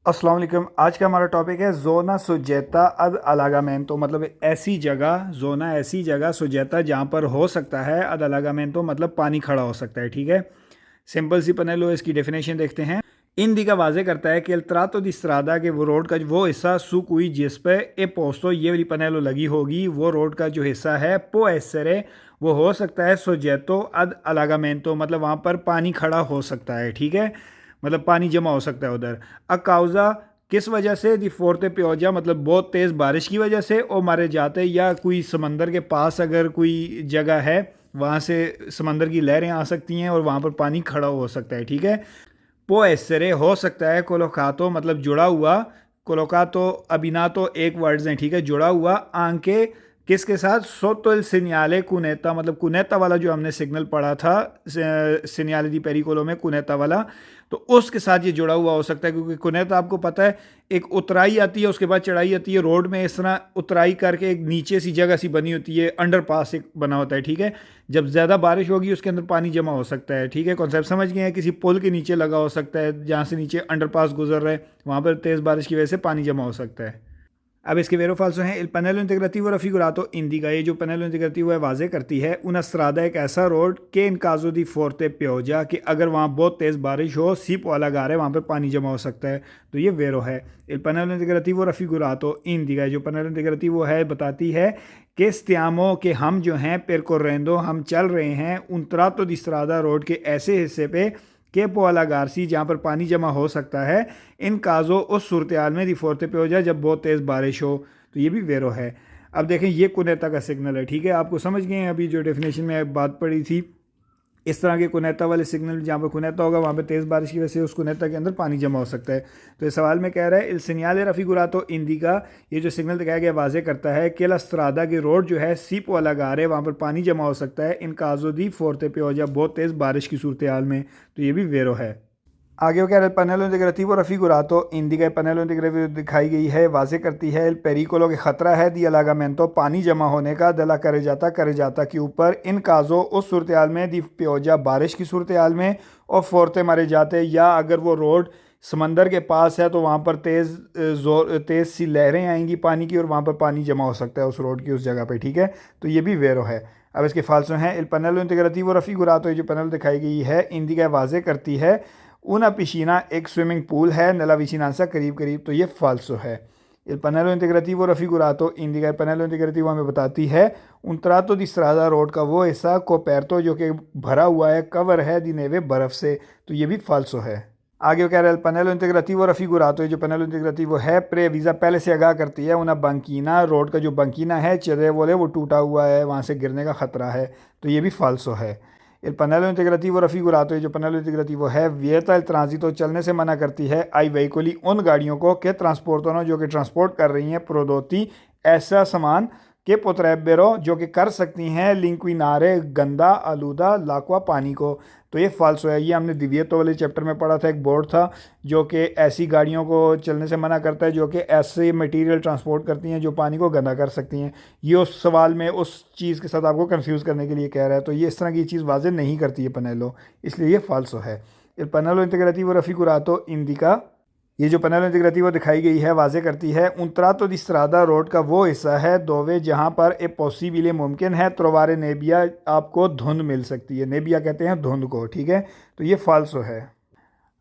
अस्सलाम वालेकुम। आज का हमारा टॉपिक है जोना सुजेता अद अलागामेंतो, मतलब ऐसी जगह, जोना ऐसी जगह, सुजेता जहाँ पर हो सकता है, अद अलागामेंतो मतलब पानी खड़ा हो सकता है। ठीक है, सिंपल सी पनेलो, इसकी डेफिनेशन देखते हैं। इन दी का वाजे करता है कि त्रातो दी स्त्रादा के वो रोड का वो हिस्सा सुक हुई जिस पे ए पोस्तो ये वाली पनेलो लगी होगी, वो रोड का जो हिस्सा है पो एसरे वो हो सकता है सोजेतो अद अलागामेंतो, मतलब वहाँ पर पानी खड़ा हो सकता है। ठीक है, मतलब पानी जमा हो सकता है उधर। अकाउजा किस वजह से, दी फोर्ते प्योजा मतलब बहुत तेज़ बारिश की वजह से, और मारे जाते या कोई समंदर के पास अगर कोई जगह है वहाँ से समंदर की लहरें आ सकती हैं और वहाँ पर पानी खड़ा हो सकता है। ठीक है, पो एसरे हो सकता है कोलोकातो मतलब जुड़ा हुआ, कोलोकातो अबिनातो एक वर्ड्स हैं। ठीक है, जुड़ा हुआ आंके किसके साथ, सोतो सिन्याले कुनेता, मतलब कुनेता वाला जो हमने सिग्नल पढ़ा था सिन्याले दी पेरिकोलो में, कुनेता वाला, तो उसके साथ ये जुड़ा हुआ हो सकता है। क्योंकि कुनेता आपको पता है एक उतराई आती है, उसके बाद चढ़ाई आती है। रोड में इस तरह उतराई करके एक नीचे सी जगह सी बनी होती है, अंडरपास एक बना होता है। ठीक है, जब ज़्यादा बारिश होगी उसके अंदर पानी जमा हो सकता है। ठीक है, कॉन्सेप्ट समझ गए हैं। किसी पुल के नीचे लगा हो सकता है, जहाँ से नीचे अंडरपास गुजर रहा है, वहाँ पर तेज़ बारिश की वजह से पानी जमा हो सकता है। अब इसके वेरो फाल्सो हैं। इल पनेलो इंटीग्रेटिव और रफिगुरातो इंडिका, ये जो पनेलो इंटीग्रेटिव है वाजे करती है उन स्त्रादा एक ऐसा रोड के इन काजो दी फोर्ते प्योजा कि अगर वहाँ बहुत तेज़ बारिश हो, सीप वाला गार है, वहाँ पर पानी जमा हो सकता है। तो ये वेरो है। इल पनेलो इंटीग्रेटिव और रफिगुरातो इंडिका, जो पनेलो इंटीग्रेटिव वो है बताती है कि स्त्यामो के हम जो हैं पेरकोरेंदो हम चल रहे हैं उन त्रातो दी स्त्रादा रोड के ऐसे हिस्से पे के पोला गारसी जहाँ पर पानी जमा हो सकता है, इन काजो उस सूरत में रिफोर्ते पे हो जाए जब बहुत तेज़ बारिश हो। तो ये भी वेरो है। अब देखें, ये कुनेता का सिग्नल है। ठीक है, आपको समझ गए हैं अभी जो डेफिनेशन में बात पड़ी थी। इस तरह के कुनेता वाले सिग्नल जहाँ पर कुनेता होगा वहाँ पे तेज़ बारिश की वजह से उस कुनेता के अंदर पानी जमा हो सकता है। तो इस सवाल में कह रहा है इल सिन्याल रफिगुरातो इंडिका, ये जो सिग्नल दिखाया गया वाजे करता है कि स्त्रादा की रोड जो है सीप वाला गार है, वहाँ पर पानी जमा हो सकता है इन काजो दी फोर्ते पे हो जाए बहुत तेज़ बारिश की सूरत हाल में। तो ये भी वेरो है। आगे वो कह रहे हैं पनेलो इंटीग्रेटिव रफिगुरातो इंडिका, पनेलो इंटीग्रेटिव दिखाई गई है वाजे करती है एल पेरिकोलो के खतरा है दी अलागामेंतो पानी जमा होने का, दला करे जाता के ऊपर इन काजो उस सूरत हाल में दी प्योजा बारिश की सूरत हाल में, और फोर्ते मारे जाते, या अगर वो रोड समंदर के पास है तो वहाँ पर तेज़ सी लहरें आएंगी पानी की और वहाँ पर पानी जमा हो सकता है उस रोड की उस जगह पर। ठीक है, तो ये भी वेरो है। अब इसके फाल्सो हैं इल पनेलो इंटीग्रेटिव रफिगुरातो, ये जो पनेलो दिखाई गई है इंडिका वाजे करती है una piscina एक स्विमिंग पूल है, नला विचिनांसा करीब करीब, तो ये फाल्सो है। Il pannello integrativo raffigurato indica, il pannello integrativo हमें बताती है un tratto di strada road का वो हिस्सा कोपेरतो जो कि भरा हुआ है, कवर है दी नेवे बर्फ से, तो ये भी फाल्सो है। आगे कह रहा है पनेलो इंटीग्रेटिवो रफिगुरातो, जो पनेलो इंटीग्रेटिवो है प्रे वीज़ा पहले से आगाह करती है उना बंकीना रोड का जो बंकीना है चरे बोले वो टूटा हुआ है, वहाँ से गिरने का खतरा है, तो ये भी फाल्सो है। El panello integrativo रफिगुरातो, जो पनेलो इंटीग्रेटिवो है वियता el tránsito चलने से मना करती है आई वेहिकोली उन गाड़ियों को के ट्रांसपोर्टों जो कि ट्रांसपोर्ट कर रही हैं प्रोदोती ऐसा सामान के पोत्रेबेरो जो कि कर सकती हैं लिंक्विनारे गंदा आलूदा लाकवा पानी को। तो ये फाल्सो है। ये हमने दिव्यतो वाले चैप्टर में पढ़ा था, एक बोर्ड था जो कि ऐसी गाड़ियों को चलने से मना करता है जो कि ऐसे मटेरियल ट्रांसपोर्ट करती हैं जो पानी को गंदा कर सकती हैं। ये उस सवाल में उस चीज़ के साथ आपको कंफ्यूज करने के लिए कह रहा है। तो ये इस तरह की चीज़ वाजे नहीं करती है पनेलो, इसलिए ये फाल्सो है। पनेलो इंटीग्रेटिवो रफिगुरातो इंडिका, ये जो पनेलो इंटीग्रेटिवो दिखाई गई है वाजे करती है un tratto di strada road का वो हिस्सा है दोवे जहाँ पर ए पॉसिबल मुमकिन है त्रोवारे नेबिया आपको धुंध मिल सकती है, नेबिया कहते हैं धुंध को। ठीक है, तो ये फाल्सो है।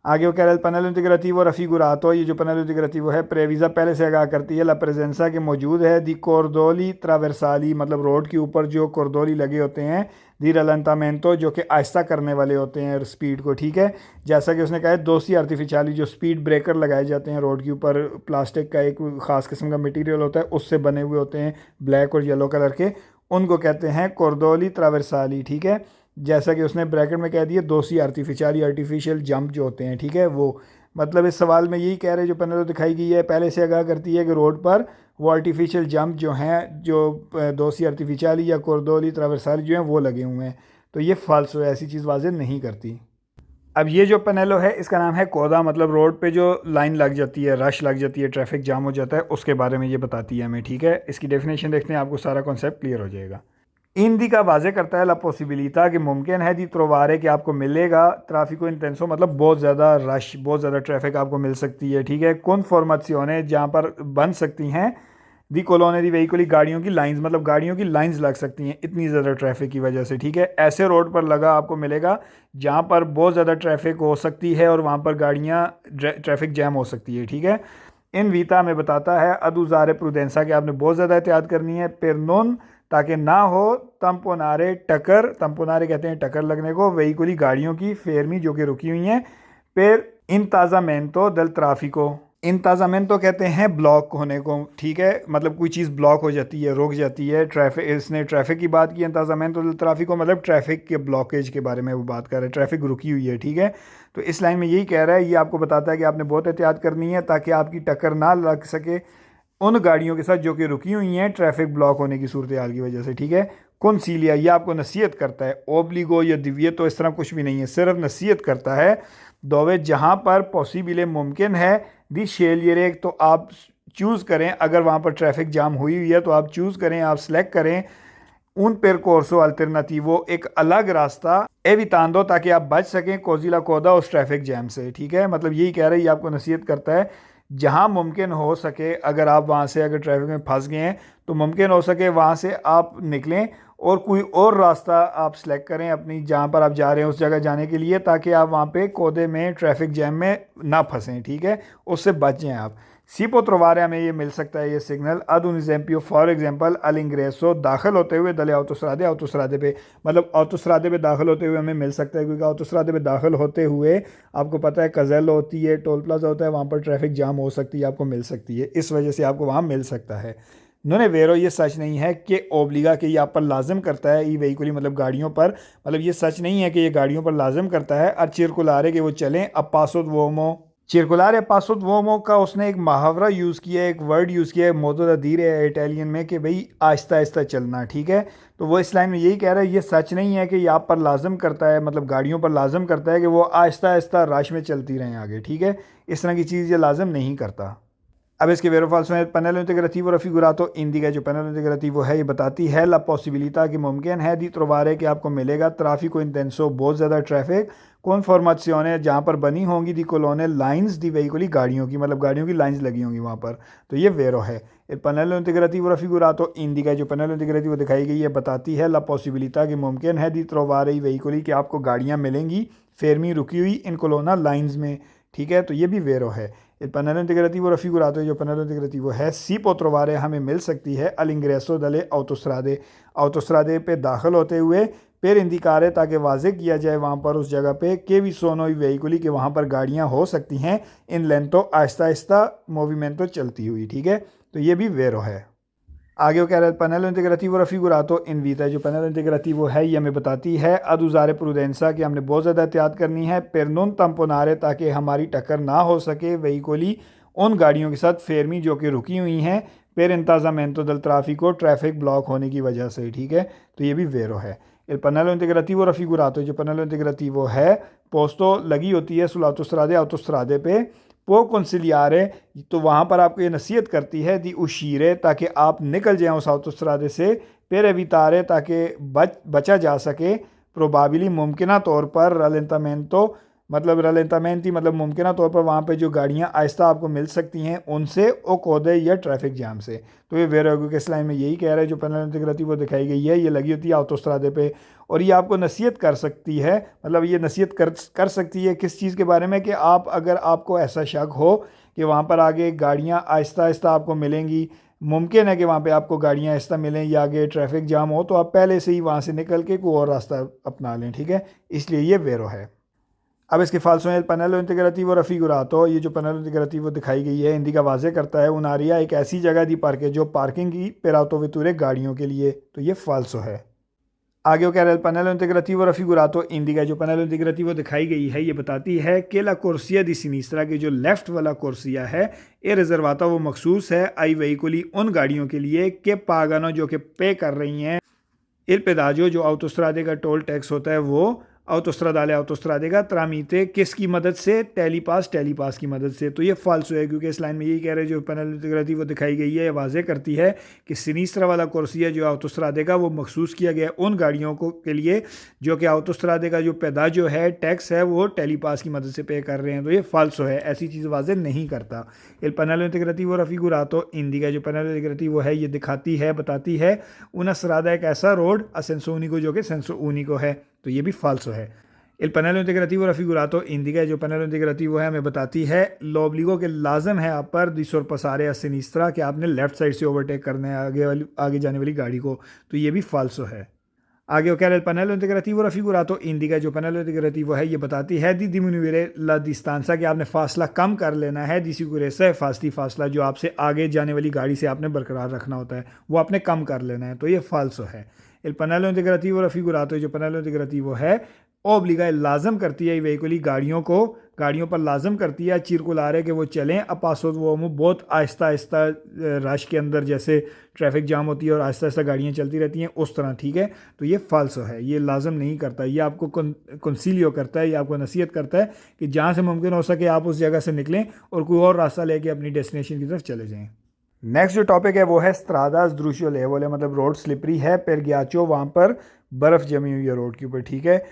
आगे वो कह रहे हैं पनेलो इंटीग्रेटिवो रफिगुरातो, ये जो पनेलो इंटीग्रेटिवो है प्रेविज़ा पहले से आगाह करती है ला प्रेजेंसा के मौजूद है दी कोर्दोली ट्रावर्साली, मतलब रोड के ऊपर जो कोर्दोली लगे होते हैं, दी रलंतामेंतो जो कि आहिस्ता करने वाले होते हैं स्पीड को। ठीक है, जैसा कि उसने कहा है दोसी आर्टिफिशियली जो स्पीड ब्रेकर लगाए जाते हैं रोड के ऊपर, प्लास्टिक का एक ख़ास किस्म का मटेरियल होता है उससे बने हुए होते हैं ब्लैक और येलो कलर के, उनको कहते हैं कोर्दोली ट्रावर्साली। ठीक है, जैसा कि उसने ब्रैकेट में कह दिया दोसी आर्टिफिशियल जंप जो होते हैं। ठीक है, वो मतलब इस सवाल में यही कह रहे हैं जो पनेलो दिखाई गई है पहले से आगाह करती है कि रोड पर वो आर्टिफिशियल जंप जो हैं जो दोसी आर्टिफिशियली या कोर्दोली ट्रावर्साली जो हैं वो लगे हुए हैं, तो ये फाल्सो है, ऐसी चीज़ वाजे नहीं करती। अब ये जो पनेलो है इसका नाम है कोदा, मतलब रोड पे जो लाइन लग जाती है, रश लग जाती है, ट्रैफिक जाम हो जाता है, उसके बारे में ये बताती है हमें। ठीक है, इसकी डेफिनेशन देखते हैं, आपको सारा कॉन्सेप्ट क्लियर हो जाएगा। indi का वाजे करता है ला पॉसिबिलिटा कि मुमकिन है दी त्रोवारे कि आपको मिलेगा ट्रैफिको इंटेंसो मतलब बहुत ज़्यादा रश, बहुत ज़्यादा ट्रैफिक आपको मिल सकती है, ठीक है। कौन फॉर्मेशियोने जहाँ पर बन सकती हैं दी कॉलोनी दी वेहिकुली गाड़ियों की लाइंस, मतलब गाड़ियों की लाइंस लग सकती हैं इतनी ज़्यादा ट्रैफिक की वजह से, ठीक है। ऐसे रोड पर लगा आपको मिलेगा जहाँ पर बहुत ज़्यादा ट्रैफिक हो सकती है और वहाँ पर गाड़ियाँ ट्रैफिक जैम हो सकती है, ठीक है। इन वीता में बताता है अदुजारे प्रुडेंसा कि आपने बहुत ज़्यादा एहतियात करनी है। पेरनोन ताकि ना हो तम्पोनारे टक्कर, तम्पोनारे कहते हैं टक्कर लगने को, वेहिकुली गाड़ियों की फेरमी जो कि रुकी हुई हैं। पेर इंताजामेंटो दल ट्राफिको, इंताजामेंटो कहते हैं ब्लॉक होने को, ठीक है। मतलब कोई चीज़ ब्लॉक हो जाती है, रुक जाती है, ट्रैफिक, इसने ट्रैफिक की बात की। इंताजामेंटो दल ट्राफिको मतलब ट्रैफिक के ब्लॉकेज के बारे में वो बात कर रहे हैं, ट्रैफिक रुकी हुई है, ठीक है। तो इस लाइन में यही कह रहा है, ये आपको बताता है कि आपने बहुत एहतियात करनी है ताकि आपकी टक्कर ना लग सके उन गाड़ियों के साथ जो कि रुकी हुई हैं ट्रैफिक ब्लॉक होने की सूरत हाल की वजह से, ठीक है। कौनसीलिया ये आपको नसीहत करता है, ओब्लिगो या दिव्य तो इस तरह कुछ भी नहीं है, सिर्फ नसीहत करता है। दोवे जहाँ पर पॉसिबल मुमकिन है दी शेलियरे, तो आप चूज़ करें, अगर वहाँ पर ट्रैफिक जाम हुई हुई है तो आप चूज़ करें, आप सेलेक्ट करें उन पेरकोर्सो अल्टरनेटिवो, एक अलग रास्ता एवितांदो, ताकि आप बच सकें कोजिला कोदा उस ट्रैफिक जैम से, ठीक है। मतलब यही कह रहे हैं, ये आपको नसीहत करता है जहाँ मुमकिन हो सके, अगर आप वहाँ से अगर ट्रैफिक में फंस गए हैं तो मुमकिन हो सके वहाँ से आप निकलें और कोई और रास्ता आप सेलेक्ट करें अपनी, जहाँ पर आप जा रहे हैं उस जगह जाने के लिए, ताकि आप वहाँ पे कोदे में ट्रैफिक जैम में ना फंसें, ठीक है, उससे बच जाएँ आप। सी पोत्रोवारे में ये मिल सकता है ये सिग्नल अद उन एग्जाम्पियो, फॉर एग्जांपल अल इंग्रेसो दाखिल होते हुए दले ऑटोस्ट्रादे, ऑटोस्ट्रादे पे मतलब ऑटोस्ट्रादे पे दाखिल होते हुए हमें मिल सकता है, क्योंकि ऑटोस्ट्रादे पे दाखिल होते हुए आपको पता है कज़ेल होती है, टोल प्लाजा होता है, वहाँ पर ट्रैफिक जाम हो सकती है, आपको मिल सकती है, इस वजह से आपको वहाँ मिल सकता है। नोने वेरो ये सच नहीं है कि ओब्लिगा के ये आप पर लाजम करता है, ई वेहिकुली मतलब गाड़ियों पर, मतलब ये सच नहीं है कि ये गाड़ियों पर लाजम करता है और चिरकुलारे के वो चलें। अब पासोद वोमो, चिरकुलारे पासोद वोमो का उसने एक मुहावरा यूज़ किया है, एक वर्ड यूज़ किया है मोदो दा धीरे है इटालियन में, कि भाई आहिस्ता आहिस्ता चलना, ठीक है। तो वो इस लाइन में यही कह रहा है, ये सच नहीं है कि ये आप पर लाजम करता है, मतलब गाड़ियों पर लाजम करता है कि वो आहिस्ता आहिस्ता रश में चलती रहें आगे, ठीक है। इस तरह की चीज़ ये लाजम नहीं करता। अब इसके वेरो फाल्सो है पैनल इंटीग्रेटिव और रफिगुरातो इंडिका, जो पैनल इंटीग्रेटिव है ये बताती है ला पॉसिबिलिटा कि मुमकिन है दी त्रोवारे कि आपको मिलेगा ट्राफिको इंटेंसो बहुत ज़्यादा ट्रैफिक कौन फॉर्मेशन है जहाँ पर बनी होंगी दी कॉलोनल लाइंस दी वेहिकुली गाड़ियों की, मतलब गाड़ियों की लाइंस लगी होंगी वहाँ पर, तो ये वेरो है। पैनल इंटीग्रेटिव और रफिगुरातो इंडिका, जो पैनल इंटीग्रेटिव दिखाई गई है बताती है ला पॉसिबिलिटा कि मुमकिन है दी त्रोवारे वेहिकुली कि आपको गाड़ियाँ मिलेंगी फेरमी रुकी हुई इन कॉलोनल लाइंस में, ठीक है। तो ये भी वेरो है। Il pannello integrativo raffigurato, जो pannello integrativo है सी पोत्रोवारे हमें मिल सकती है अल इंग्रेसो दले ऑटोस्ट्रादे, ऑटोस्ट्रादे पे दाखिल होते हुए पेर इंदिकारे, ताकि वाजे किया जाए वहाँ पर उस जगह पे के भी सोनोई वेहिकुली कि वहाँ पर गाड़ियाँ हो सकती हैं इन लेंथो आहिस्ता आहिस्ता मूवमेंटो चलती हुई, ठीक है। तो ये भी वेरो है। आगे वो कह रहा है पैनल इंटीग्रेटिव रफिगुरातो इन वीता, जो पैनल इंटीग्रेटिव है ये हमें बताती है अदुजारे प्रुडेंसा कि हमने बहुत ज़्यादा एहतियात करनी है, पेरनोन तम्पोनारे ताकि हमारी टक्कर ना हो सके वेहिकुली उन गाड़ियों के साथ फेरमी जो कि रुकी हुई हैं पेर इंताजामेंटो दल ट्राफिको ट्रैफिक ब्लॉक होने की वजह से, ठीक है। तो ये भी वेरो है। पैनल इंटीग्रेटिव रफिगुरातो, जो पैनल इंटीग्रेटिव है पोस्टो लगी होती है सुलातोस्त्रादे ऑटोस्त्रादे पे वो कंसिलियारे, तो वहाँ पर आपको ये नसीहत करती है दी उशीरे ताकि आप निकल जाएं उस ऑटोस्ट्रादे से, पेर एवितारे ताकि बचा जा सके, प्रोबाबिली मुमकिन तौर पर रलेंटामेंटो मतलब रलेंटामेंटी मतलब मुमकिन तौर पर वहाँ पे जो गाड़ियाँ आहिस्ता आपको मिल सकती हैं उनसे ओ कोदे या ट्रैफिक जाम से। तो ये वेरोगो के लाइन में यही कह रहा है, जो पैनल इंटीग्रेटिव वो दिखाई गई है ये लगी होती है ऑटोस्ट्रादे पे, और ये आपको नसीहत कर सकती है, मतलब ये नसीहत कर सकती है किस चीज़ के बारे में, कि आप अगर आपको ऐसा शक हो कि वहाँ पर आगे गाड़ियाँ आहिस्ता आहिस्ता आपको मिलेंगी, मुमकिन है कि वहाँ पे आपको गाड़ियाँ आहिस्ता मिलें या आगे ट्रैफिक जाम हो, तो आप पहले से ही वहाँ से निकल के कोई और रास्ता अपना लें, ठीक है। इसलिए ये वेरो है। अब इसके फाल्सो है पैनल इंटीग्रेटिव रफिगुरातो, ये जो पैनल इंटीग्रेटिव दिखाई गई है हिंदी का वाजे करता है उनारिया एक ऐसी जगह दी पार्क है जो पार्किंग की पेरातो वितुरे गाड़ियों के लिए, तो ये फाल्सो है। आगे वो कह रहे हैं पैनल इंटीग्रेटिव रफिगुरातो इंडिका, जो पैनल इंटीग्रेटिव दिखाई गई है ये बताती है कि ला कुर्सिया दी सिनिस्त्रा की जो लेफ्ट वाला कुर्सिया है ये रिजर्वाता वो मखसूस है आई वेहिकुली उन गाड़ियों के लिए कि पागानो जो कि पे कर रही हैं इल पेदाजो जो ऑटोस्ट्रादे का टोल टैक्स होता है वो autostradale tramite किसकी मदद से, टेलीपास की मदद से। तो ये फाल्सो है, क्योंकि इस लाइन में यही कह रहे हैं, जो पैनल इंटीग्रेटिव वो दिखाई गई है, वाजे करती है कि सिनिस्ट्रा वाला कोर्सिया जो autostrade का वो मखसूस किया गया है उन गाड़ियों को के लिए जो कि autostrade का जो पैदा जो है टैक्स है वो टेलीपास की मदद से पे कर रहे हैं। तो ये फाल्सो है, ऐसी चीज़ वाजे नहीं करता। il pannello integrativo raffigurato indica, जो पैनल इंटीग्रेटिव है ये दिखाती है, बताती है una strada एक ऐसा रोड a senso unico जो कि senso unico है। तो ये भी फाल्सो है। il pannello integrativo raffigurato indica, जो पैनल इंटीग्रेटिव है हमें बताती है l'obbligo के लाजम है आप पर di sorpassare a sinistra, कि आपने लेफ्ट साइड से ओवरटेक करना है आगे जाने वाली गाड़ी को। तो ये भी फाल्सो है। आगे वो कह रहे हैं पैनल इंटीग्रेटिव raffigurato indica, जो पैनल इंटीग्रेटिव है ये बताती है di diminuire la distanza, कि आपने फासला कम कर लेना है, di sicurezza है फासला जो आपसे आगे जाने वाली गाड़ी से आपने बरकरार रखना होता है वो आपने कम कर लेना है। तो ये फाल्सो है। il pannello integrativo raffigurato, जो पैनल इंटीग्रेटिव है ओब्लिगा लाजम करती है वेहिकुली गाड़ियों पर लाजम करती है चिरकुलारे कि वो चलें अपासो वो बहुत आहिस्ता आहिस्ता रश के अंदर जैसे ट्रैफिक जाम होती है और आहिस्ता आहिस्ता गाड़ियाँ चलती रहती हैं उस तरह, ठीक है। तो ये फाल्सो है, ये लाजम नहीं करता, ये आपको कंसीलियो करता है, ये आपको नसीहत करता है कि जहाँ से मुमकिन हो सके आप उस जगह से निकलें और कोई और रास्ता लेके अपनी डेस्टिनेशन की तरफ चले जाएँ। नेक्स्ट जो टॉपिक है वो है स्ट्रादास द्रुशियो लेवल है, मतलब रोड स्लिपरी है, पर गयाचो वहाँ पर बर्फ़ जमी हुई है रोड के ऊपर, ठीक है।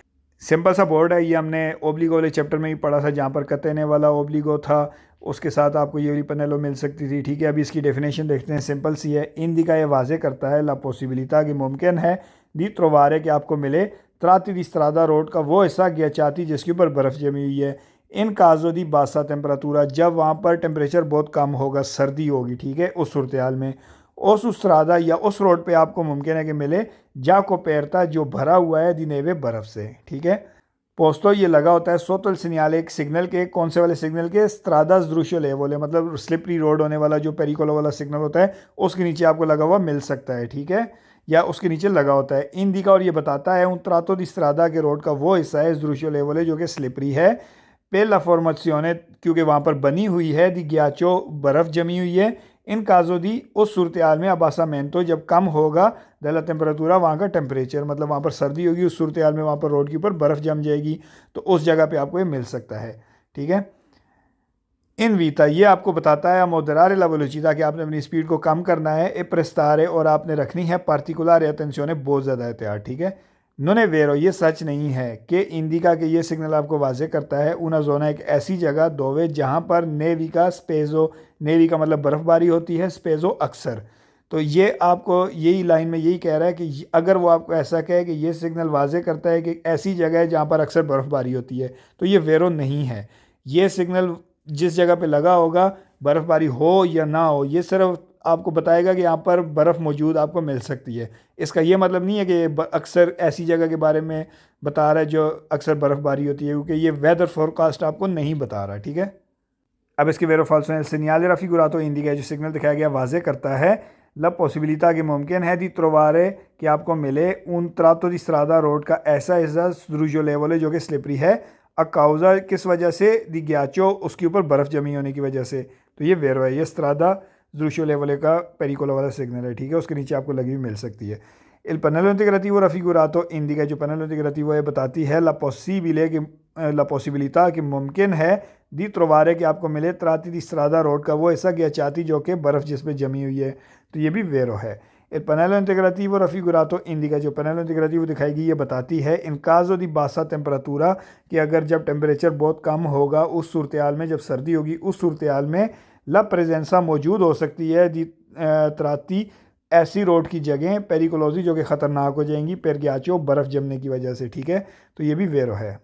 सिंपल सा बोर्ड है, ये हमने ओब्लिगो वाले चैप्टर में ही पढ़ा था जहाँ पर कतने वाला ओब्लिगो था, उसके साथ आपको ये वाली पनेलो मिल सकती थी, ठीक है। अभी इसकी डेफिनेशन देखते हैं, सिंपल सी है। इंदिका ये वाजे करता है ला पॉसिबिलिटा कि मुमकिन है दी त्रोवारे कि आपको मिले त्राती दी स्ट्रादा रोड का वो हिस्सा गयाचाती जिसके ऊपर बर्फ़ जमी हुई है। इन काजो दी बासा टेम्परातूरा, जब वहाँ पर टेम्परेचर बहुत कम होगा, सर्दी होगी, ठीक है, उस सूरत हाल में उस स्ट्रादा या उस रोड पे आपको मुमकिन है कि मिले जा को पैरता जो भरा हुआ है दिनेवे बर्फ़ से, ठीक है। पोस्तो ये लगा होता है सोतल सिग्नल, एक सिग्नल के, कौन से वाले सिग्नल के, स्ट्रादास द्रुशियो लेवल है, मतलब स्लिपरी रोड होने वाला जो पेरिकोलो वाला सिग्नल होता है उसके नीचे आपको लगा हुआ मिल सकता है, ठीक है, या उसके नीचे लगा होता है। इंदिका और ये बताता है उन त्रातो दी स्ट्रादा के रोड का वो हिस्सा है द्रुशियो लेवल है जो कि स्लिपरी है। पेला फॉर्मेशियोने, क्योंकि वहाँ पर बनी हुई है, दी गयाचो बर्फ़ जमी हुई है। इन काजो दी उस सूरत हाल में अबासामेंटो जब कम होगा दला टेम्परेचर, वहाँ का टेम्परेचर, मतलब वहाँ पर सर्दी होगी, उस सूरत हाल में वहाँ पर रोड के ऊपर बर्फ़ जम जाएगी, तो उस जगह पे आपको ये मिल सकता है, ठीक है। इन वीता ये आपको बताता है मोदरारे ला वेलोसिटा कि आपने अपनी स्पीड को कम करना है, ए प्रेस्तारे और आपने रखनी है पार्टिकुलर अटेंशन, बहुत ज़्यादा एहतियात, ठीक है। नोने वेरो ये सच नहीं है कि इंदिका के ये सिग्नल आपको वाजे करता है उना जोना एक ऐसी जगह दोवे जहाँ पर नेवी का स्पेजो, नेवी का मतलब बर्फ़बारी होती है, स्पेजो अक्सर। तो ये आपको यही लाइन में यही कह रहा है कि अगर वो आपको ऐसा कहे कि ये सिग्नल वाजे करता है कि ऐसी जगह है जहाँ पर अक्सर बर्फ़बारी होती है, तो ये वेरो नहीं है। ये सिग्नल जिस जगह पे लगा होगा बर्फ़बारी हो या ना हो, ये सिर्फ आपको बताएगा कि यहाँ पर बर्फ़ मौजूद आपको मिल सकती है। इसका ये मतलब नहीं है कि अक्सर ऐसी जगह के बारे में बता रहा है जो अक्सर बर्फ़बारी होती है, क्योंकि ये वेदर फोरकास्ट आपको नहीं बता रहा, ठीक है। अब इसके वेरो फाल्सो है सिग्नल raffigurato indica, जो सिग्नल दिखाया गया वाजे करता है ला पॉसिबिलिटा कि मुमकिन है दी त्रोवारे कि आपको मिले उन त्रातो दी स्ट्रादा रोड का ऐसा हिस्सा द्रुशियो लेवल है जो कि स्लिपरी है, अकाउजा किस वजह से, दी गयाचो उसके ऊपर बर्फ़ जमी होने की वजह से। तो ये वेरो है, ये स्ट्रादा द्रुशियो लेवल का पेरिकोलो वाला सिग्नल है, ठीक है, उसके नीचे आपको लगी हुई मिल सकती है। il pannello integrativo raffigurato indica, जो पैनल इंटीग्रेटिव है बताती है ला पॉसिबिलिटा कि मुमकिन है दी त्रोवारे कि आपको मिले त्राती दी स्ट्रादा रोड का वो हिस्सा गयाचाती जो कि बर्फ़ जिस पे जमी हुई है, तो ये भी वेरो है। il pannello integrativo raffigurato indica, जो पैनल इंटीग्रेटिव दिखाएगी ये बताती है इन काजो दी बासा टेम्परातूरा कि अगर जब टेम्परेचर बहुत कम होगा उस सूरत हाल में, जब सर्दी होगी उस सूरत हाल में ला प्रेजेंसा मौजूद हो सकती है दी त्राती ऐसी रोड की जगह पेरिकोलोजी जो कि ख़तरनाक हो जाएंगी पर गयाचो बर्फ़ जमने की वजह से, ठीक है। तो ये भी वेरो है।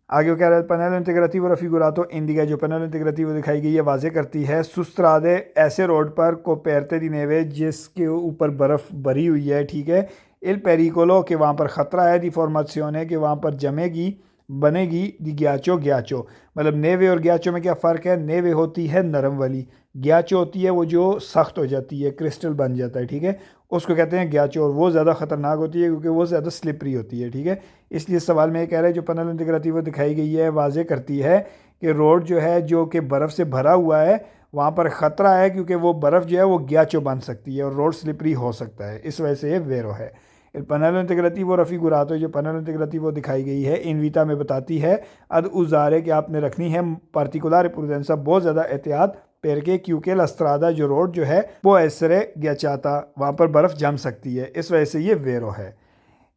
आगे कह रहा है पैनल इंटीग्रेटिव raffigurato indica, जो पैनल इंटीग्रेटिव दिखाई गई है वाजे करती है सुस्त्रादे ऐसे रोड पर को पैरते दी नेवे जिसके ऊपर बर्फ़ भरी हुई है, ठीक है। इल पेरिकोलो के वहाँ पर ख़तरा है दी फॉर्मेशियोने के वहाँ पर जमेगी बनेगी दी गयाचो, मतलब नेवे और गयाचो में क्या फ़र्क है, नेवे होती है नरम वाली, गयाचो होती है वो जो सख्त हो जाती है, क्रिस्टल बन जाता है, ठीक है, उसको कहते हैं गयाचो, और वो ज़्यादा ख़तरनाक होती है क्योंकि वो ज़्यादा स्लिपरी होती है, ठीक है। इसलिए सवाल में ये कह रहा है जो पैनल इंटीग्रेटिव दिखाई गई है वाजे करती है कि रोड जो है जो कि बर्फ़ से भरा हुआ है वहाँ पर ख़तरा है क्योंकि वो बर्फ़ जो है वो गयाचो बन सकती है और रोड स्लिपरी हो सकता है, इस वजह से ये वेरो है। Il pannello integrativo raffigurato, जो pannello integrativo दिखाई गई है इन वीटा में बताती है ad usare कि आपने रखनी है particolare prudenza, बहुत ज़्यादा एहतियात perché क्योंकि la strada जो रोड जो है può essere ghiacciata, वहाँ पर बर्फ़ जम सकती है, इस वजह से ये वेरो है।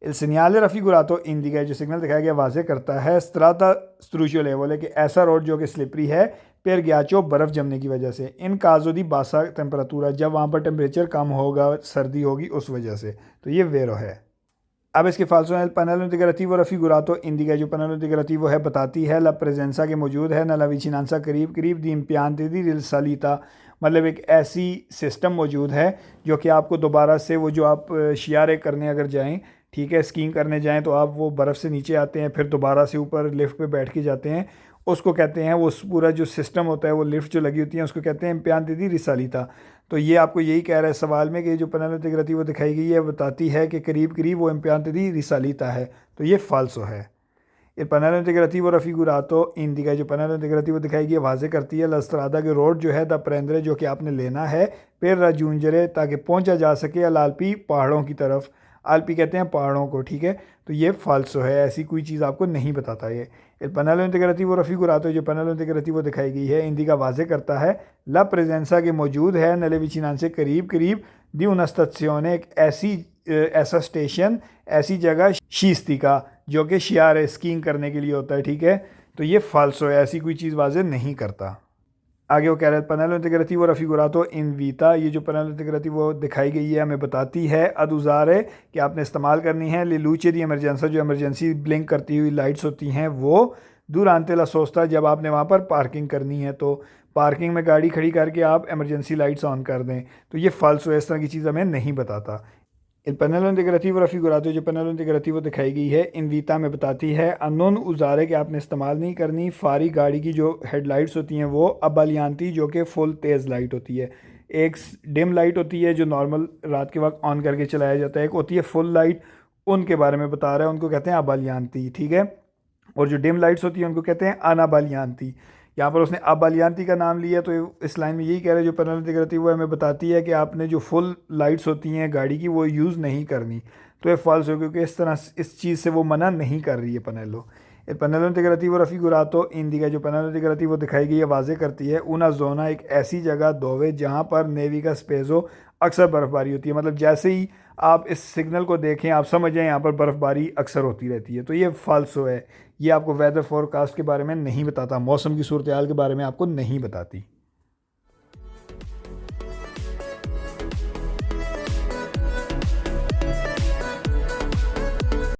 Il segnale raffigurato indica, जो सिग्नल दिखाया गया वाजे करता है strada structurevole कि ऐसा रोड जो कि स्लिपरी है per ghiaccio, बर्फ़ जमने की वजह से। इन caso di bassa temperatura, जब वहाँ पर टेम्परेचर कम होगा, सर्दी होगी, उस वजह से, तो ये वेरो है। अब इसके फालसो है पनेलो इंटीग्रेटिवो raffigurato indica, जो पनेलो इंटीग्रेटिवो है बताती है ला प्रेजेंसा के मौजूद है, ना ला विचिनांसा करीब करीब, दी इम्पियांते दी रिसालिता, मतलब एक ऐसी सिस्टम मौजूद है जो कि आपको दोबारा से वो जो आप शियारे करने अगर जाएं, ठीक है, स्कीइंग करने जाएं तो आप वो बर्फ़ से नीचे आते हैं, फिर दोबारा से ऊपर लिफ्ट पे बैठ के जाते हैं, उसको कहते हैं, वो पूरा जो सिस्टम होता है, वो लिफ्ट जो लगी होती है उसको कहते हैं इम्पियांते दी रिसालिता। तो ये आपको यही कह रहा है सवाल में कि जो पनेलो इंटीग्रेटिवो दिखाई गई है बताती है कि करीब करीब वो इम्पियांते दी रिसालिता है, तो ये फाल्सो है। Il pannello integrativo raffigurato indica, जो pannello integrativo दिखाई गई है वाजे करती है la strada के रोड जो है दा prendere, जो कि आपने लेना है, per raggiungere, ताकि पहुंचा जा सके अलाल्पी, पहाड़ों की तरफ। आल्पी कहते हैं पहाड़ों को, ठीक है, तो ये फाल्सो है, ऐसी कोई चीज़ आपको नहीं बताता ये। Il pannello integrativo raffigurato, जो pannello integrativo दिखाई गई है इंडिका वाजे करता है la presenza के मौजूद है nelle vicinanze, करीब करीब, di una stazione, एक ऐसी ऐसा स्टेशन, ऐसी जगह शीस्ती का, जो कि शियार स्कीइंग करने के लिए होता है, ठीक है, तो ये फाल्सो है, ऐसी कोई चीज़ वाजे नहीं करता। आगे वो कह रहे हैं पनेलो इंटीग्रेटिवो raffigurato in vita, ये जो पनेलो इंटीग्रेटिवो दिखाई गई है हमें बताती है ad usare कि आपने इस्तेमाल करनी है ले luce di emergenza, जो इमरजेंसी ब्लिंक करती हुई लाइट्स होती हैं वो durante la sosta, जब आपने वहाँ पर पार्किंग करनी है, तो पार्किंग में गाड़ी खड़ी करके आप इमरजेंसी लाइट्स ऑन कर दें, तो ये फाल्सो है, इस तरह की चीज़ हमें नहीं बताता। Il pannello integrativo raffigurato, जो pannello integrativo दिखाई गई है इन वीटा में बताती है अननोन उजारे कि आपने इस्तेमाल नहीं करनी फारी गाड़ी की जो हेडलाइट्स होती हैं वो अबालियांती, जो कि फुल तेज़ लाइट होती है। एक डिम लाइट होती है जो नॉर्मल रात के वक्त ऑन करके चलाया जाता है, एक होती है फुल लाइट, उनके बारे में बता रहा है, उनको कहते हैं अबालियांती, ठीक है, और जो डिम लाइट्स होती हैं उनको कहते हैं अनाबालियांती। यहाँ पर उसने अबालियांती का नाम लिया, तो इस लाइन में यही कह रहे हैं जो पनेलो इंटीग्रेटिवो है हमें बताती है कि आपने जो फुल लाइट्स होती हैं गाड़ी की वो यूज़ नहीं करनी, तो ये फॉल्स हो, क्योंकि इस तरह इस चीज़ से वो मना नहीं कर रही है पनेलो। पनेलो इंटीग्रेटिवो raffigurato indica, जो पनेलो इंटीग्रेटिवो दिखाई गई है वाजे करती है una zona, एक ऐसी जगह दोवे जहाँ पर नेवी का स्पेसो अक्सर बर्फ़बारी होती है, मतलब जैसे ही आप इस सिग्नल को देखें आप समझ जाएं यहाँ पर बर्फ़बारी अक्सर होती रहती है, तो ये फाल्सो है, ये आपको वेदर फोरकास्ट के बारे में नहीं बताता, मौसम की सूरत हाल के बारे में आपको नहीं बताती।